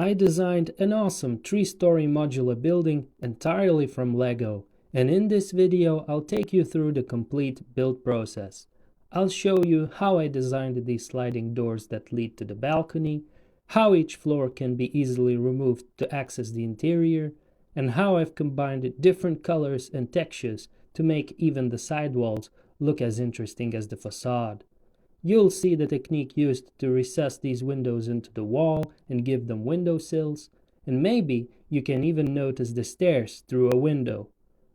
I designed an awesome 3-story modular building entirely from LEGO, and in this video I'll take you through the complete build process. I'll show you how I designed these sliding doors that lead to the balcony, how each floor can be easily removed to access the interior, and how I've combined different colors and textures to make even the sidewalls look as interesting as the facade. You'll see the technique used to recess these windows into the wall and give them windowsills, and maybe you can even notice the stairs through a window.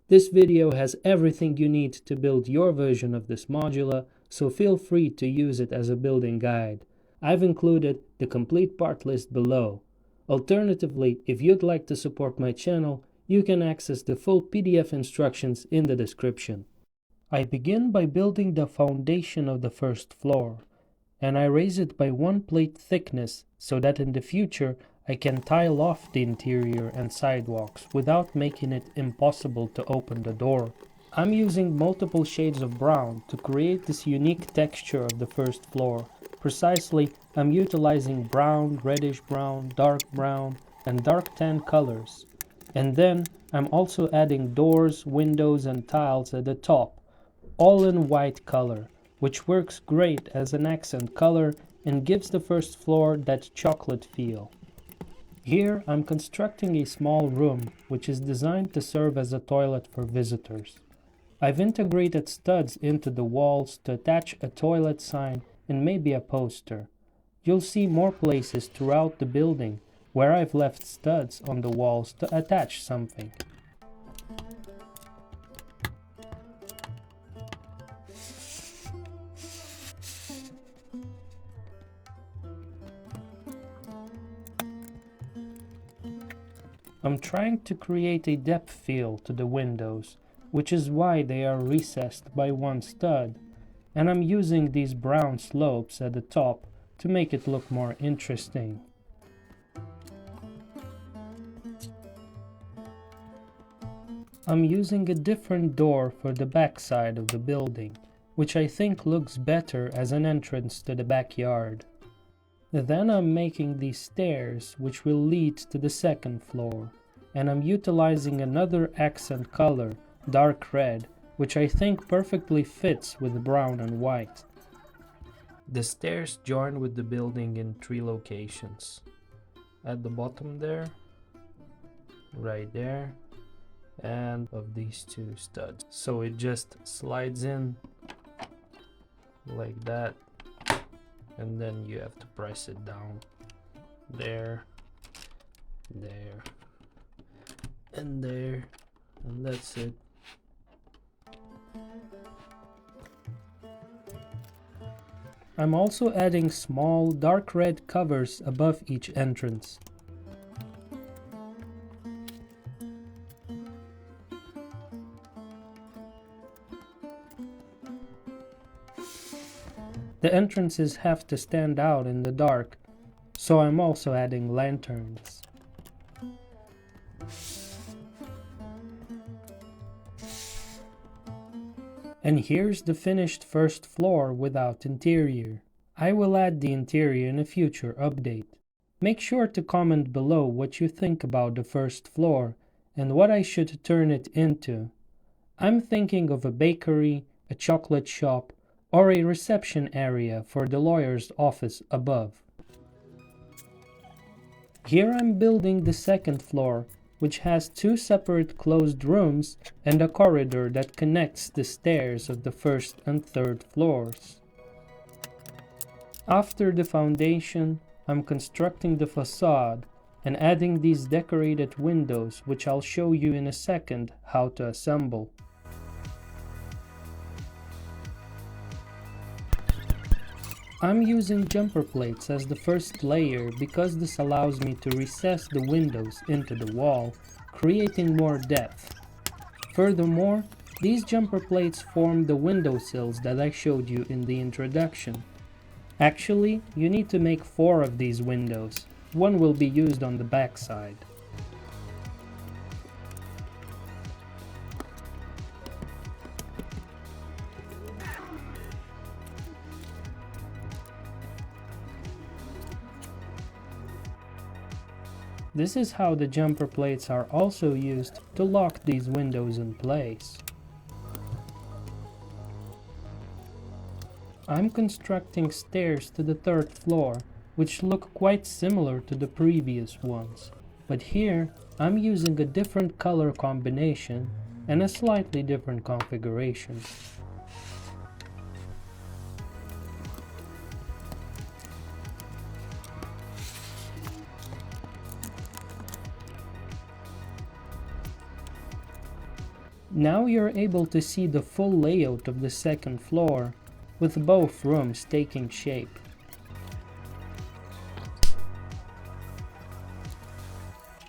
This video has everything you need to build your version of this modular, so feel free to use it as a building guide. I've included the complete part list below. Alternatively, if you'd like to support my channel, you can access the full PDF instructions in the description. I begin by building the foundation of the first floor, and I raise it by 1 plate thickness so that in the future I can tile off the interior and sidewalks without making it impossible to open the door. I'm using multiple shades of brown to create this unique texture of the first floor. Precisely, I'm utilizing brown, reddish brown, dark brown, and dark tan colors. And then I'm also adding doors, windows, and tiles at the top, all in white color, which works great as an accent color and gives the first floor that chocolate feel. Here I'm constructing a small room which is designed to serve as a toilet for visitors. I've integrated studs into the walls to attach a toilet sign and maybe a poster. You'll see more places throughout the building where I've left studs on the walls to attach something. I'm trying to create a depth feel to the windows, which is why they are recessed by 1 stud, and I'm using these brown slopes at the top to make it look more interesting. I'm using a different door for the back side of the building, which I think looks better as an entrance to the backyard. Then I'm making these stairs which will lead to the second floor, and I'm utilizing another accent color, dark red, which I think perfectly fits with brown and white. The stairs join with the building in 3 locations. At the bottom there, right there, and of these 2 studs. So it just slides in like that, and then you have to press it down there, there, and there, and that's it. I'm also adding small dark red covers above each entrance. The entrances have to stand out in the dark, so I'm also adding lanterns. And here's the finished first floor without interior. I will add the interior in a future update. Make sure to comment below what you think about the first floor and what I should turn it into. I'm thinking of a bakery, a chocolate shop, or a reception area for the lawyer's office above. Here I'm building the second floor, which has 2 separate closed rooms and a corridor that connects the stairs of the first and third floors. After the foundation, I'm constructing the facade and adding these decorated windows, which I'll show you in a second how to assemble. I'm using jumper plates as the first layer because this allows me to recess the windows into the wall, creating more depth. Furthermore, these jumper plates form the windowsills that I showed you in the introduction. Actually, you need to make 4 of these windows. 1 will be used on the back side. This is how the jumper plates are also used to lock these windows in place. I'm constructing stairs to the third floor, which look quite similar to the previous ones. But here, I'm using a different color combination and a slightly different configuration. Now you're able to see the full layout of the second floor, with both rooms taking shape.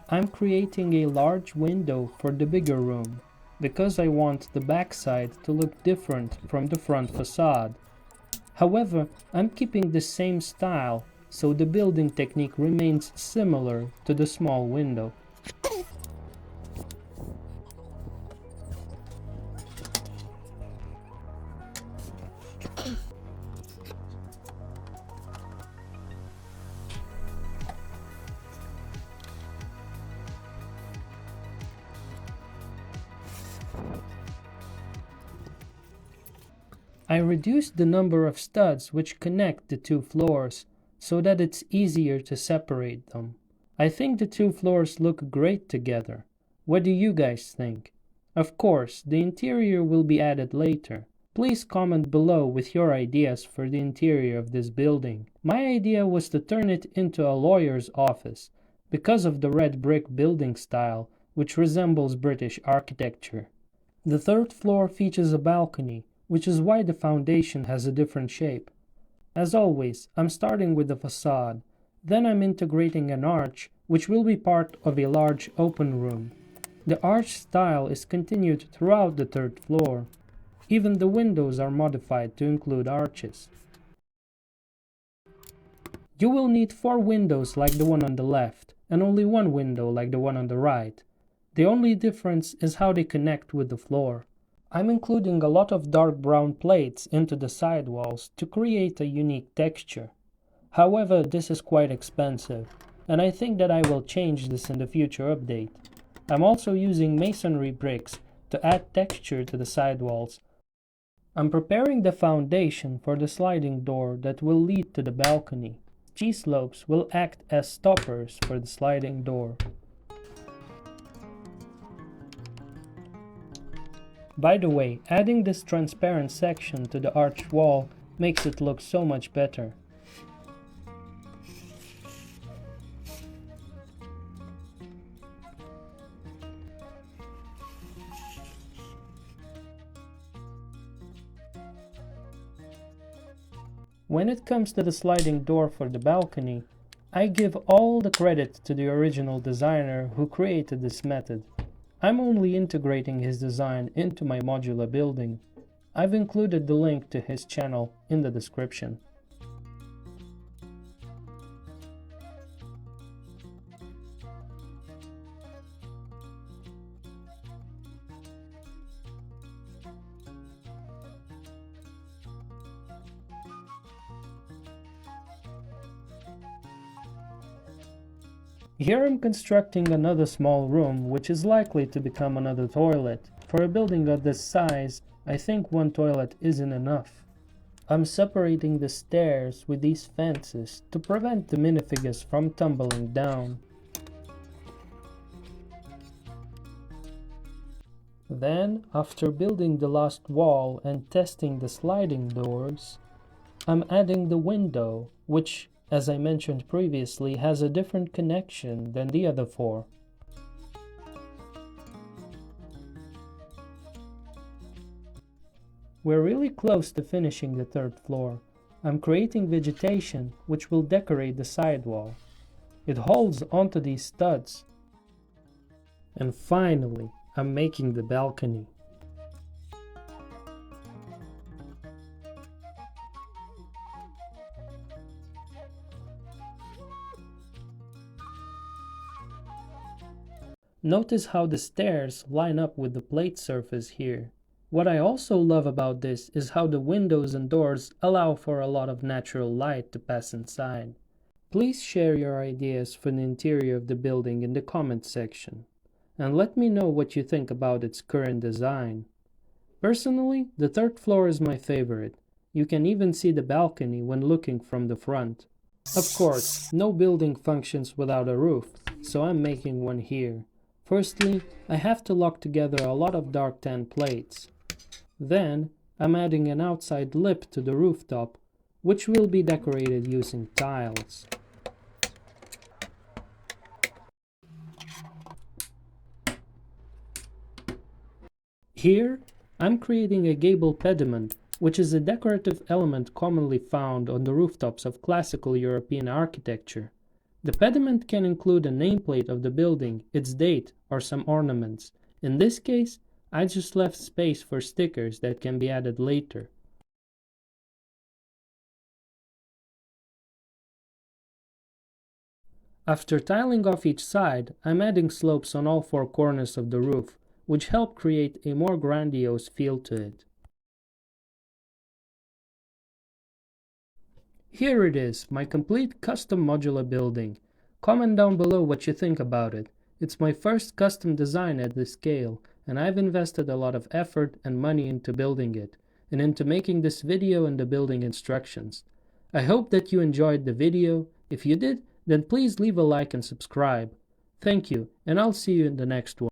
I'm creating a large window for the bigger room, because I want the backside to look different from the front facade. However, I'm keeping the same style, so the building technique remains similar to the small window. I reduced the number of studs which connect the two floors, so that it's easier to separate them. I think the two floors look great together. What do you guys think? Of course, the interior will be added later. Please comment below with your ideas for the interior of this building. My idea was to turn it into a lawyer's office, because of the red brick building style, which resembles British architecture. The third floor features a balcony, which is why the foundation has a different shape. As always, I'm starting with the facade, then I'm integrating an arch, which will be part of a large open room. The arch style is continued throughout the third floor. Even the windows are modified to include arches. You will need 4 windows like the one on the left, and only 1 window like the one on the right. The only difference is how they connect with the floor. I'm including a lot of dark brown plates into the sidewalls to create a unique texture. However, this is quite expensive, and I think that I will change this in the future update. I'm also using masonry bricks to add texture to the sidewalls. I'm preparing the foundation for the sliding door that will lead to the balcony. G-slopes will act as stoppers for the sliding door. By the way, adding this transparent section to the arch wall makes it look so much better. When it comes to the sliding door for the balcony, I give all the credit to the original designer who created this method. I'm only integrating his design into my modular building. I've included the link to his channel in the description. Here I'm constructing another small room, which is likely to become another toilet. For a building of this size, I think 1 toilet isn't enough. I'm separating the stairs with these fences to prevent the minifigures from tumbling down. Then, after building the last wall and testing the sliding doors, I'm adding the window, which, as I mentioned previously, has a different connection than the other 4. We're really close to finishing the third floor. I'm creating vegetation which will decorate the sidewall. It holds onto these studs. And finally, I'm making the balcony. Notice how the stairs line up with the plate surface here. What I also love about this is how the windows and doors allow for a lot of natural light to pass inside. Please share your ideas for the interior of the building in the comments section, and let me know what you think about its current design. Personally, the third floor is my favorite. You can even see the balcony when looking from the front. Of course, no building functions without a roof, so I'm making one here. Firstly, I have to lock together a lot of dark tan plates. Then, I'm adding an outside lip to the rooftop, which will be decorated using tiles. Here, I'm creating a gable pediment, which is a decorative element commonly found on the rooftops of classical European architecture. The pediment can include a nameplate of the building, its date, or some ornaments. In this case, I just left space for stickers that can be added later. After tiling off each side, I'm adding slopes on all four corners of the roof, which help create a more grandiose feel to it. Here it is, my complete custom modular building. Comment down below what you think about it. It's my first custom design at this scale, and I've invested a lot of effort and money into building it, and into making this video and the building instructions. I hope that you enjoyed the video. If you did, then please leave a like and subscribe. Thank you, and I'll see you in the next one.